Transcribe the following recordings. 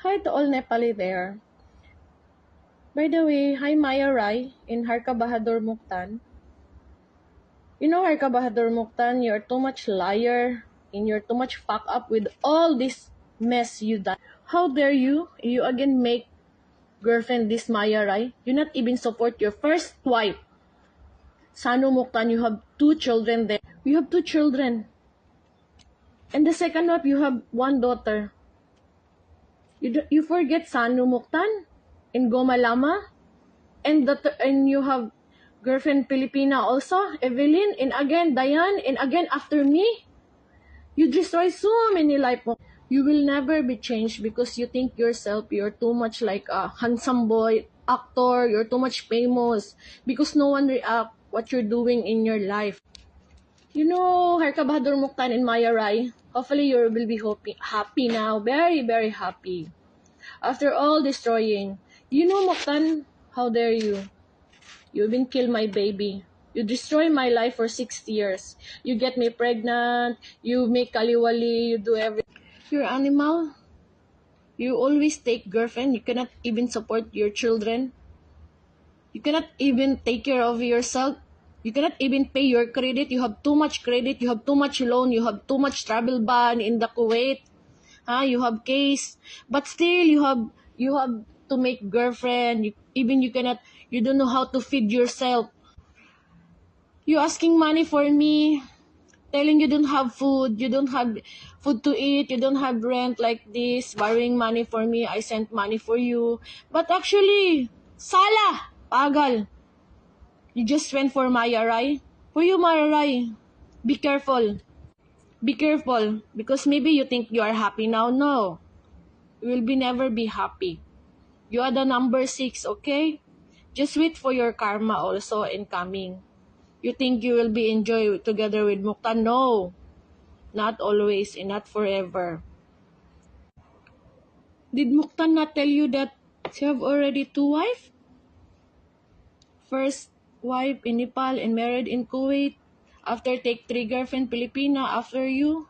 Hi to all Nepali there. By the way, hi Maya Rai in Harka Bahadur Muktan. You know Harka Bahadur Muktan, you're too much liar and you're too much fuck up with all this mess you done. How dare you? You again make girlfriend this Maya Rai. You not even support your first wife. Sanu Muktan, you have 2 children there. You have 2 children. And the second wife, you have 1 daughter. You forget Sanu Muktan in Goma Lama? And you have girlfriend Filipina also, Evelyn, and again Diane, and again after me. You destroy so many life. You will never be changed because you think yourself you're too much like a handsome boy, actor, you're too much famous because no one react what you're doing in your life. You know, Harka Bahadur Muktan and Maya Rai, hopefully you will be happy now, very, very happy. After all destroying, you know Muktan, how dare you? You even kill my baby. You destroy my life for 6 years. You get me pregnant. You make kaliwali. You do everything. You're animal. You always take girlfriend. You cannot even support your children. You cannot even take care of yourself. You cannot even pay your credit. You have too much credit. You have too much loan. You have too much travel ban in the Kuwait. You have case. But still, you have to make girlfriend. You cannot. You don't know how to feed yourself. You asking money for me, telling you don't have food, you don't have food to eat, you don't have rent like this, borrowing money for me, I sent money for you. But actually, Sala, pagal. You just went for Maya Rai. For you, Maya Rai, be careful. Be careful. Because maybe you think you are happy now. No. You will never be happy. You are the number 6, okay? Just wait for your karma also incoming. You think you will be enjoy together with Muktan? No, not always and not forever. Did Muktan not tell you that she have already 2 wives? First wife in Nepal and married in Kuwait. After take 3 girlfriend Filipina after you.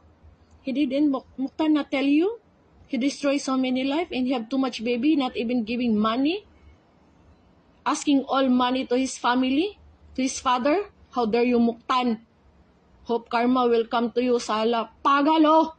He didn't Muktan not tell you? He destroyed so many life and he have too much baby, not even giving money. Asking all money to his family, to his father. How dare you Muktan? Hope karma will come to you, Sala. Pagalo!